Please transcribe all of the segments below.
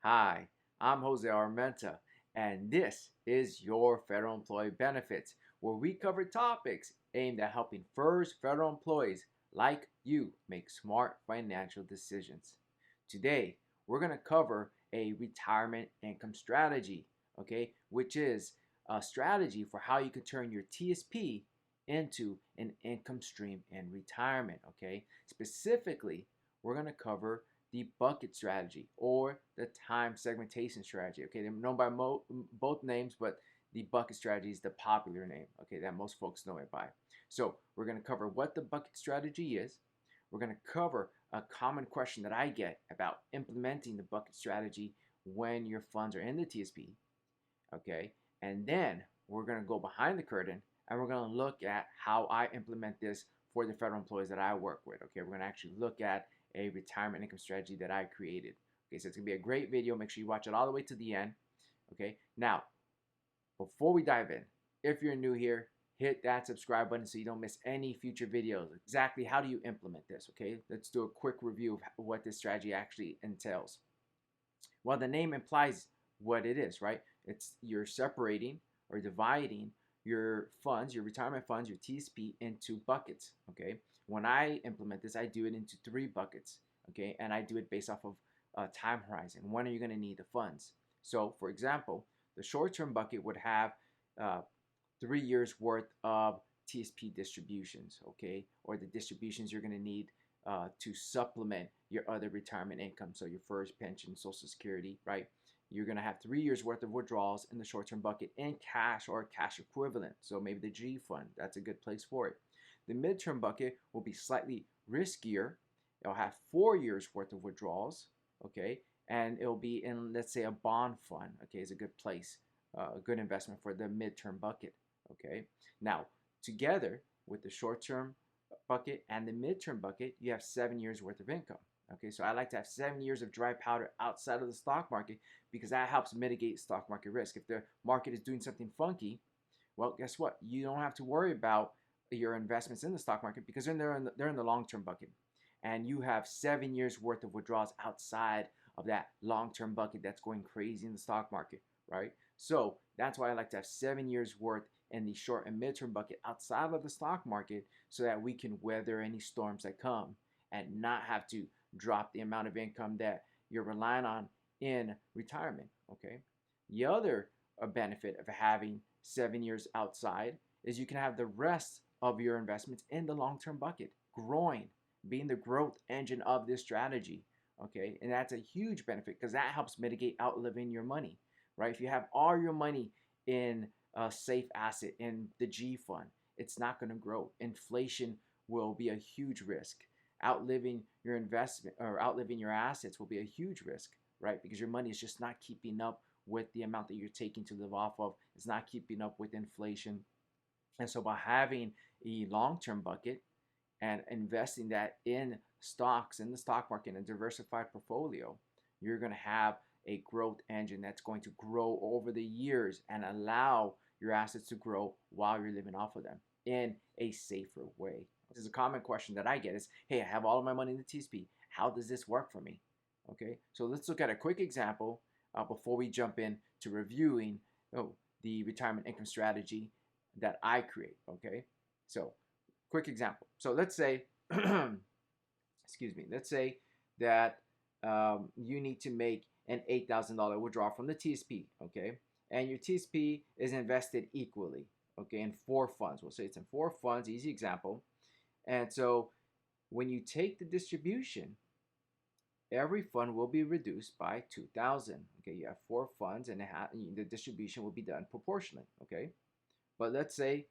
Hi, I'm Jose Armenta, and this is your Federal Employee Benefits, where we cover topics aimed at helping first federal employees like you make smart financial decisions. Today, we're going to cover a retirement income strategy, okay, which is a strategy for how you can turn your TSP into an income stream in retirement, okay? Specifically, we're going to cover the bucket strategy or the time segmentation strategy. Okay, they're known by both names, but the bucket strategy is the popular name, okay, that most folks know it by. So we're going to cover what the bucket strategy is. We're going to cover a common question that I get about implementing the bucket strategy when your funds are in the TSP, okay? And then we're going to go behind the curtain and we're going to look at how I implement this for the federal employees that I work with, okay? We're going to actually look at a retirement income strategy that I created. Okay, so it's going to be a great video. Make sure you watch it all the way to the end, okay? Now, before we dive in, if you're new here, hit that subscribe button so you don't miss any future videos. Exactly how do you implement this, okay? Let's do a quick review of what this strategy actually entails. Well, the name implies what it is, right? It's you're separating or dividing your funds, your retirement funds, your TSP into buckets, okay? When I implement this, I do it into 3 buckets, okay? And I do it based off of time horizon. When are you going to need the funds? So, for example, the short-term bucket would have uh, 3 years worth of TSP distributions, okay? Or the distributions you're going to need to supplement your other retirement income. So your first pension, Social Security, right? You're going to have 3 years worth of withdrawals in the short-term bucket in cash or cash equivalent. So maybe the G fund, that's a good place for it. The midterm bucket will be slightly riskier. It'll have 4 years worth of withdrawals, okay? And it'll be in, let's say, a bond fund, okay, is a good place, a good investment for the midterm bucket, okay? Now, together with the short-term bucket and the midterm bucket, you have 7 years worth of income. Okay, so I like to have 7 years of dry powder outside of the stock market because that helps mitigate stock market risk. If the market is doing something funky, well, guess what? You don't have to worry about your investments in the stock market because they're in the long-term bucket. And you have 7 years worth of withdrawals outside of that long-term bucket that's going crazy in the stock market, right? So that's why I like to have 7 years worth in the short and midterm bucket outside of the stock market so that we can weather any storms that come and not have to drop the amount of income that you're relying on in retirement, okay? The other benefit of having 7 years outside is you can have the rest of your investments in the long-term bucket, growing, being the growth engine of this strategy, okay? And that's a huge benefit because that helps mitigate outliving your money, right? If you have all your money in a safe asset in the G fund, it's not going to grow. Inflation will be a huge risk. Outliving your investment or outliving your assets will be a huge risk, right? Because your money is just not keeping up with the amount that you're taking to live off of. It's not keeping up with inflation. And so by having a long-term bucket and investing that in stocks in the stock market in a diversified portfolio, you're going to have a growth engine that's going to grow over the years and allow your assets to grow while you're living off of them in a safer way. This is a common question that I get is, hey, I have all of my money in the TSP. How does this work for me? Okay, so let's look at a quick example before we jump in to reviewing the retirement income strategy that I create, okay? So quick example. So let's say, excuse me, let's say that you need to make an $8,000 withdrawal from the TSP, okay? And your TSP is invested equally, okay, in 4 funds. We'll say it's in 4 funds, easy example. And so when you take the distribution, every fund will be reduced by 2,000. Okay, you have 4 funds and the distribution will be done proportionally, okay? But let's say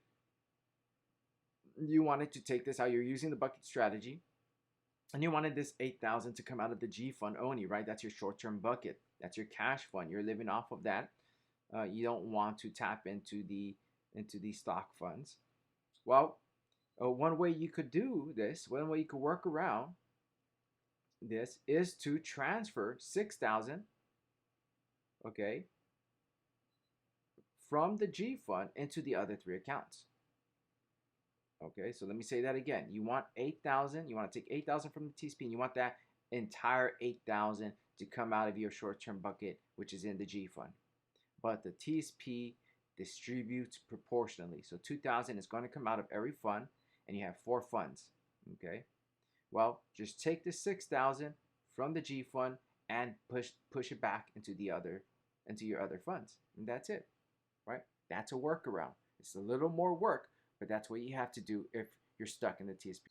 you wanted to take this out, you're using the bucket strategy, and you wanted this 8,000 to come out of the G fund only, right? That's your short-term bucket. That's your cash fund. You're living off of that. You don't want to tap into the stock funds. Well, one way you could do this, one way you could work around this is to transfer 6,000, okay, from the G fund into the other 3 accounts. Okay, so let me say that again. You want 8,000, you want to take 8,000 from the TSP and you want that entire 8,000 to come out of your short-term bucket, which is in the G fund. But the TSP distributes proportionally. So 2,000 is going to come out of every fund, and you have 4 funds. Okay. Well, just take the 6,000 from the G fund and push it back into your other funds, and that's it, right? That's a workaround. It's a little more work, but that's what you have to do if you're stuck in the TSP.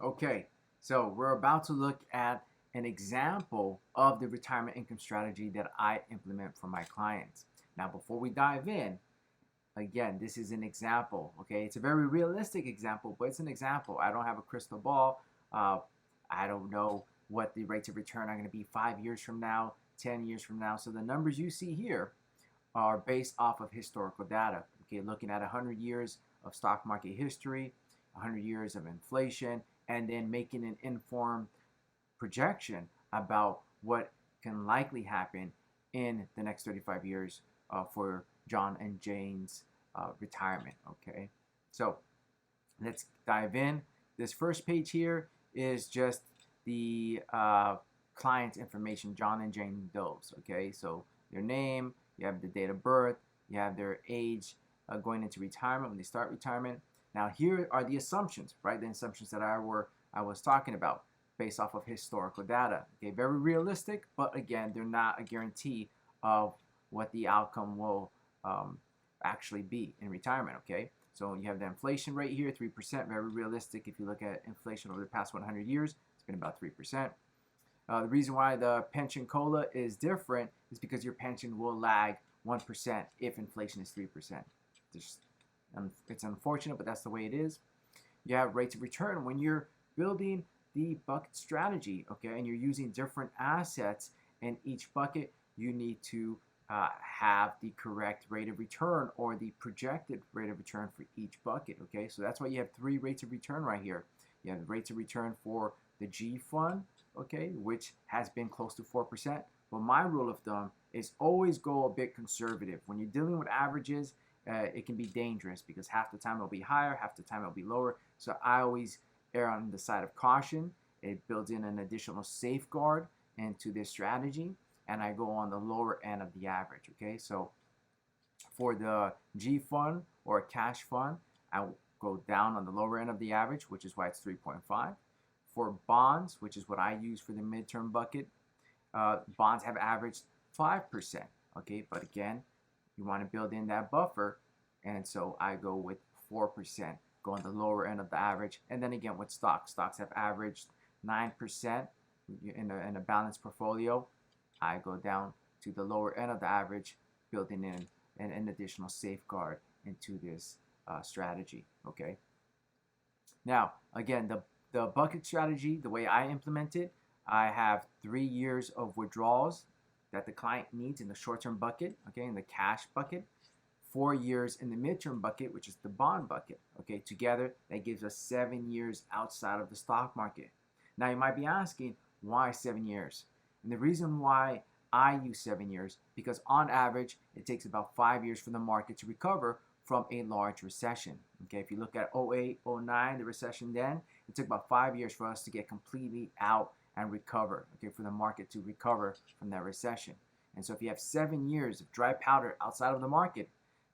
Okay, so we're about to look at an example of the retirement income strategy that I implement for my clients. Now, before we dive in, again, this is an example, okay? It's a very realistic example, but it's an example. I don't have a crystal ball. I don't know what the rates of return are going to be 5 years from now, 10 years from now. So the numbers you see here are based off of historical data, okay? Looking at 100 years of stock market history, 100 years of inflation, and then making an informed projection about what can likely happen in the next 35 years for John and Jane's retirement, okay? So let's dive in. This first page here is just the client's information, John and Jane Doe's, okay? So their name, you have the date of birth, you have their age going into retirement, when they start retirement. Now here are the assumptions, right? The assumptions that I was talking about based off of historical data. Okay, very realistic, but again, they're not a guarantee of what the outcome will actually be in retirement, okay? So you have the inflation rate here, 3%, very realistic. If you look at inflation over the past 100 years, it's been about 3%. The reason why the pension COLA is different is because your pension will lag 1% if inflation is 3%. It's unfortunate, but that's the way it is. You have rates of return when you're building the bucket strategy, okay, and you're using different assets in each bucket. You need to have the correct rate of return or the projected rate of return for each bucket, okay? So that's why you have 3 rates of return right here. You have the rates of return for the G fund, okay, which has been close to 4%. But my rule of thumb is always go a bit conservative. When you're dealing with averages, it can be dangerous because half the time it'll be higher, half the time it'll be lower. So I always err on the side of caution. It builds in an additional safeguard into this strategy, and I go on the lower end of the average, okay? So for the G fund or cash fund, I go down on the lower end of the average, which is why it's 3.5. For bonds, which is what I use for the midterm bucket, bonds have averaged 5%, okay? But again, you want to build in that buffer, and so I go with 4%, go on the lower end of the average. And then again with stocks have averaged 9% in a balanced portfolio. I go down to the lower end of the average, building in an additional safeguard into this strategy, okay? Now, again, the bucket strategy, the way I implement it, I have 3 years of withdrawals that the client needs in the short-term bucket, okay, in the cash bucket, 4 years in the midterm bucket, which is the bond bucket, okay? Together, that gives us 7 years outside of the stock market. Now, you might be asking, why 7 years? And the reason why I use 7 years, because on average, it takes about 5 years for the market to recover from a large recession, okay? If you look at 08, 09, the recession then, it took about 5 years for us to get completely out and recover, okay, for the market to recover from that recession. And so if you have 7 years of dry powder outside of the market,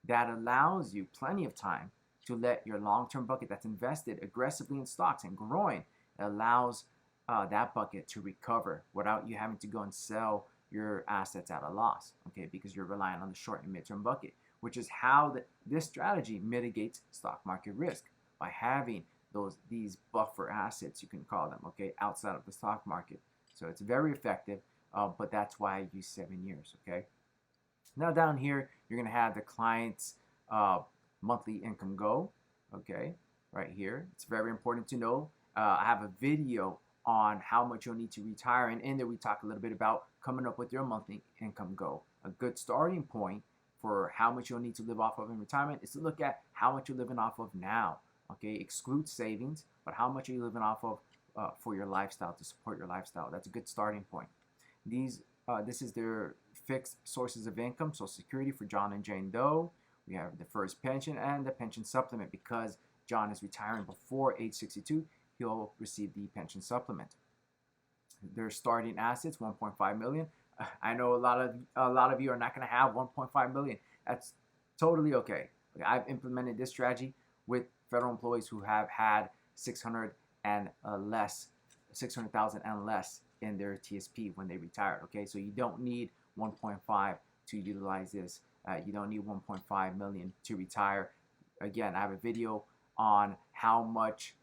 that allows you plenty of time to let your long-term bucket that's invested aggressively in stocks and growing, it allows that bucket to recover without you having to go and sell your assets at a loss, okay, because you're relying on the short and midterm bucket, which is how this strategy mitigates stock market risk by having these buffer assets, you can call them, okay, outside of the stock market. So it's very effective, but that's why I use 7 years, okay? Now down here, you're going to have the client's monthly income goal, okay, right here. It's very important to know. I have a video on how much you'll need to retire, and in there we talk a little bit about coming up with your monthly income goal. A good starting point for how much you'll need to live off of in retirement is to look at how much you're living off of now. Okay, exclude savings, but how much are you living off of for your lifestyle, to support your lifestyle? That's a good starting point. This is their fixed sources of income. Social Security for John and Jane Doe. We have the first pension and the pension supplement. Because John is retiring before age 62, he'll receive the pension supplement. their starting assets, 1.5 million. I know a lot of you are not going to have 1.5 million. That's totally okay. I've implemented this strategy with federal employees who have had 600 and less, 600,000 and less in their TSP when they retired. Okay, so you don't need 1.5 to utilize this. You don't need 1.5 million to retire. Again, I have a video on how much,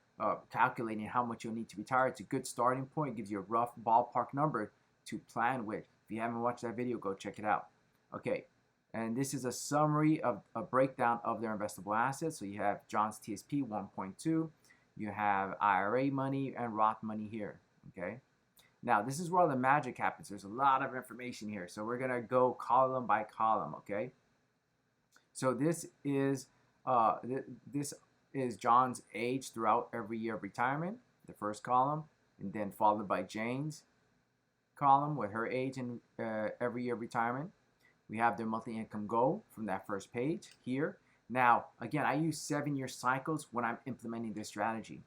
calculating how much you'll need to retire. It's a good starting point. It gives you a rough ballpark number to plan with. If you haven't watched that video, go check it out. Okay, and this is a summary of a breakdown of their investable assets. So you have John's TSP 1.2, you have IRA money and Roth money here. Okay, now this is where all the magic happens. There's a lot of information here, so we're gonna go column by column. Okay, so this is John's age throughout every year of retirement, the first column, and then followed by Jane's column with her age and every year of retirement. We have their monthly income goal from that first page here. Now, again, I use 7-year cycles when I'm implementing this strategy.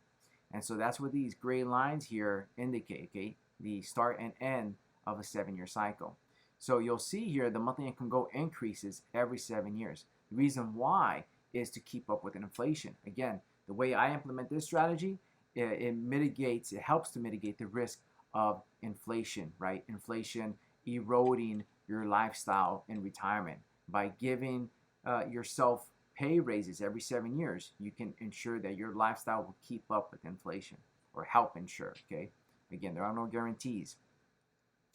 And so that's what these gray lines here indicate, okay? The start and end of a 7-year cycle. So you'll see here the monthly income goal increases every 7 years. The reason why is to keep up with inflation. Again, the way I implement this strategy, it helps to mitigate the risk of inflation, right? Inflation eroding your lifestyle in retirement. By giving yourself pay raises every 7 years, you can ensure that your lifestyle will keep up with inflation, or help ensure, okay? Again, there are no guarantees.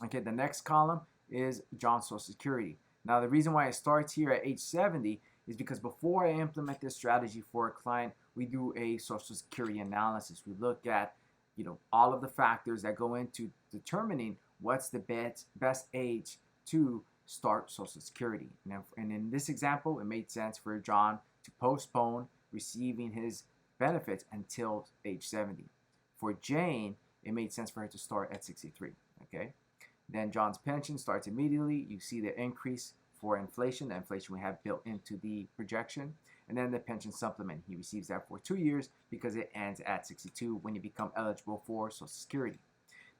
Okay, the next column is John's Social Security. Now, the reason why it starts here at age 70 is because before I implement this strategy for a client, we do a Social Security analysis. We look at, all of the factors that go into determining what's the best age to start Social Security. And in this example, it made sense for John to postpone receiving his benefits until age 70. For Jane, it made sense for her to start at 63. Okay. Then John's pension starts immediately. You see the increase for inflation, the inflation we have built into the projection. And then the pension supplement, he receives that for 2 years because it ends at 62 when you become eligible for Social Security.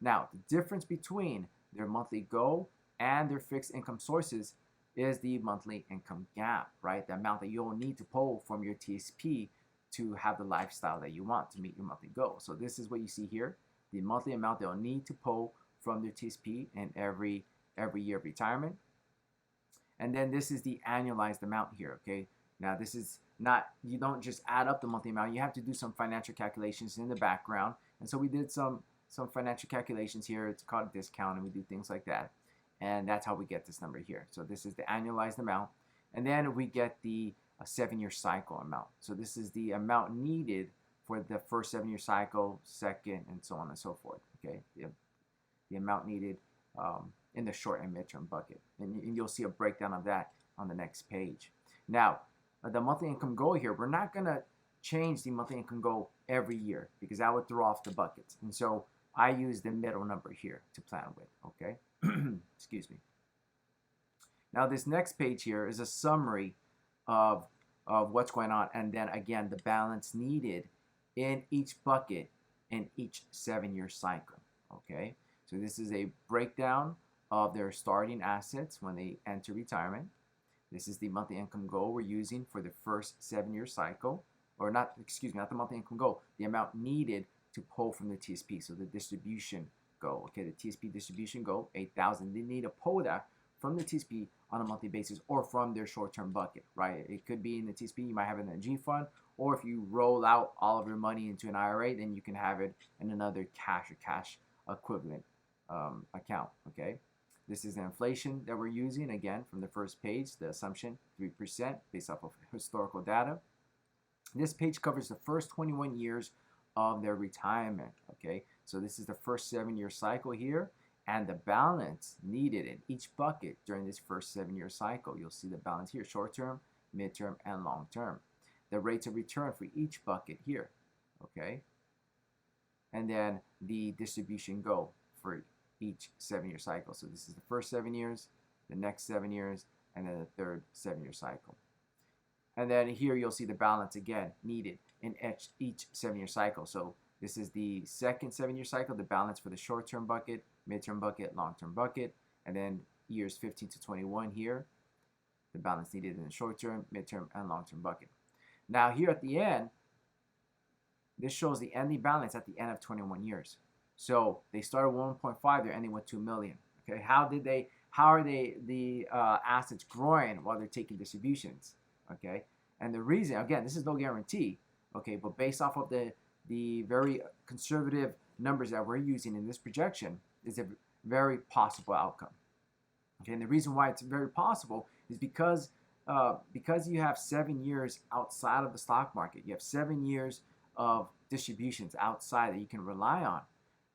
Now, the difference between their monthly goal and their fixed income sources is the monthly income gap, right? The amount that you'll need to pull from your TSP to have the lifestyle that you want to meet your monthly goal. So this is what you see here, the monthly amount they'll need to pull from their TSP in every year of retirement. And then this is the annualized amount here, okay? Now this is not, you don't just add up the monthly amount, you have to do some financial calculations in the background. And so we did some financial calculations here. It's called a discount, and we do things like that. And that's how we get this number here. So this is the annualized amount. And then we get the 7-year cycle amount. So this is the amount needed for the first 7-year cycle, second, and so on and so forth, okay? The amount needed in the short and midterm bucket. And you'll see a breakdown of that on the next page. Now, the monthly income goal here, we're not going to change the monthly income goal every year because that would throw off the buckets. And so I use the middle number here to plan with, okay? Excuse me. Now this next page here is a summary of what's going on, and then again the balance needed in each bucket in each 7-year cycle, okay? So this is a breakdown of their starting assets when they enter retirement. This is the monthly income goal we're using for the first 7-year cycle, or not the monthly income goal, the amount needed to pull from the TSP, so the distribution goal, okay, the TSP distribution goal, 8,000. They need to pull that from the TSP on a monthly basis or from their short-term bucket, right? It could be in the TSP, you might have it in a G fund, or if you roll out all of your money into an IRA, then you can have it in another cash or cash equivalent account, okay? This is the inflation that we're using, again, from the first page, the assumption, 3% based off of historical data. This page covers the first 21 years of their retirement, okay? So this is the first 7-year cycle here, and the balance needed in each bucket during this first 7-year cycle. You'll see the balance here, short-term, mid-term, and long-term. The rates of return for each bucket here, okay? And then the distribution goal for each 7-year cycle. So this is the first 7 years, the next 7 years, and then the third 7-year cycle. And then here you'll see the balance again needed in each 7-year cycle. So This is the second 7-year cycle, the balance for the short-term bucket, midterm bucket, long-term bucket, and then years 15 to 21 here, the balance needed in the short-term, midterm, and long-term bucket. Now here at the end, this shows the ending balance at the end of 21 years. So they started with 1.5, they're ending with 2 million. Okay, how are the assets growing while they're taking distributions? Okay, and the reason, again, this is no guarantee. Okay, but based off of the very conservative numbers that we're using in this projection, is a very possible outcome. Okay, and the reason why it's very possible is because you have 7 years outside of the stock market. You have 7 years of distributions outside that you can rely on.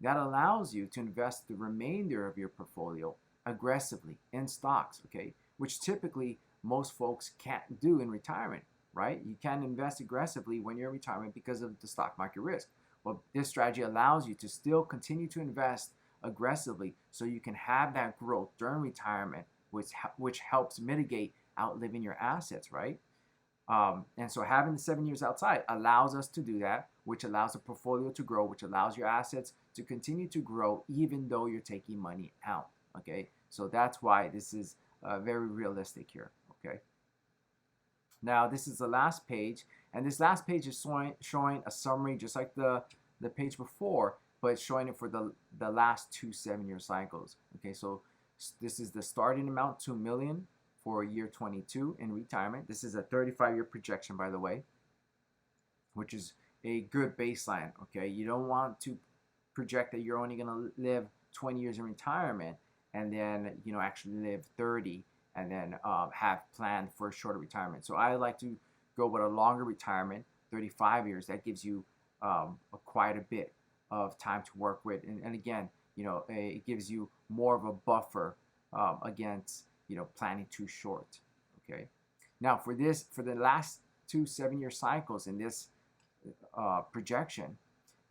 That allows you to invest the remainder of your portfolio aggressively in stocks, okay, which typically most folks can't do in retirement, right? You can't invest aggressively when you're in retirement because of the stock market risk. Well, this strategy allows you to still continue to invest aggressively so you can have that growth during retirement, which helps mitigate outliving your assets, right? And so having the 7 years outside allows us to do that, which allows the portfolio to grow, which allows your assets to continue to grow even though you're taking money out, okay? So that's why this is very realistic here, okay? Now this is the last page, and this last page is showing a summary just like the page before, but it's showing it for the last 2 7-year cycles, okay? So this is the starting amount, 2 million for year 22 in retirement. This is a 35-year projection, by the way, which is a good baseline, okay? You don't want to project that you're only going to live 20 years in retirement and then, you know, actually live 30 and then have planned for a shorter retirement. So I like to go with a longer retirement, 35 years. That gives you quite a bit of time to work with. And again, you know, it gives you more of a buffer against, you know, planning too short, okay? Now for the last 2 7-year cycles in this projection,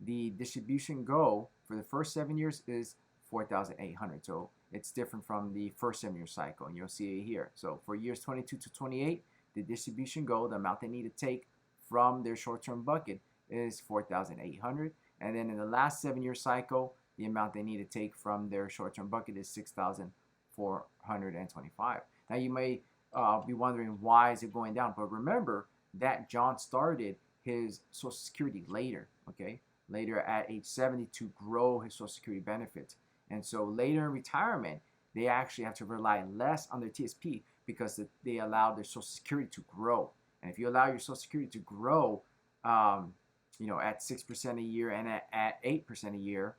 the distribution goal for the first 7 years is 4,800. So it's different from the first 7-year cycle, and you'll see it here. So for years 22 to 28, the distribution goal, the amount they need to take from their short-term bucket, is 4,800. And then in the last 7-year cycle, the amount they need to take from their short-term bucket is 6,425. Now you may be wondering, why is it going down? But remember that John started his Social Security later, okay? Later at age 70 to grow his Social Security benefits. And so later in retirement, they actually have to rely less on their TSP because they allow their Social Security to grow. And if you allow your Social Security to grow, you know, at 6% a year and at 8% a year,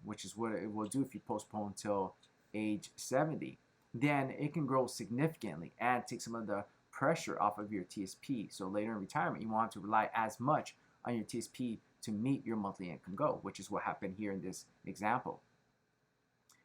which is what it will do if you postpone until age 70, then it can grow significantly and take some of the pressure off of your TSP. So later in retirement, you want to rely as much on your TSP to meet your monthly income goal, which is what happened here in this example.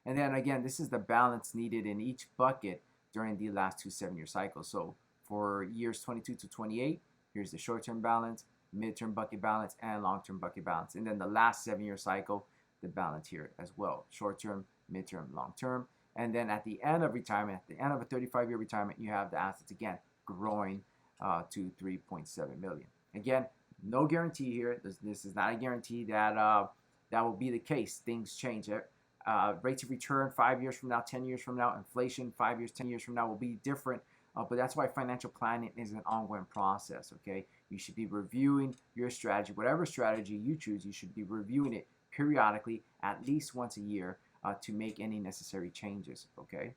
And then again, this is the balance needed in each bucket during the last 2 7-year cycles. So for years 22 to 28, here's the short-term balance, midterm bucket balance, and long-term bucket balance. And then the last 7-year cycle, the balance here as well, short-term, midterm, long-term. And then at the end of retirement, at the end of a 35-year retirement, you have the assets again growing to 3.7 million. Again, no guarantee here. This is not a guarantee that that will be the case. Things change. Rates of return 5 years from now, 10 years from now, inflation 5 years, 10 years from now will be different. But that's why financial planning is an ongoing process, okay? You should be reviewing your strategy. Whatever strategy you choose, you should be reviewing it periodically, at least once a year, to make any necessary changes, okay?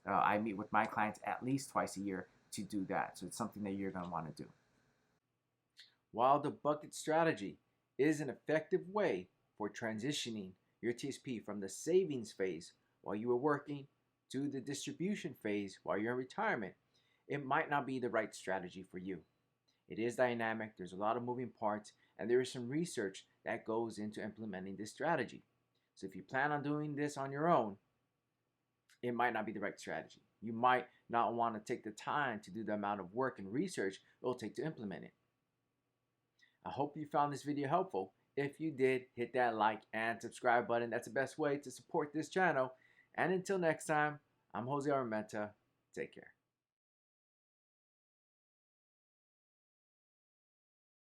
I meet with my clients at least twice a year to do that. So it's something that you're going to want to do. While the bucket strategy is an effective way for transitioning your TSP from the savings phase while you were working to the distribution phase while you're in retirement, it might not be the right strategy for you. It is dynamic, there's a lot of moving parts, and there is some research that goes into implementing this strategy. So if you plan on doing this on your own, it might not be the right strategy. You might not want to take the time to do the amount of work and research it will take to implement it. I hope you found this video helpful. If you did, hit that like and subscribe button. That's the best way to support this channel. And until next time, I'm Jose Armenta. Take care.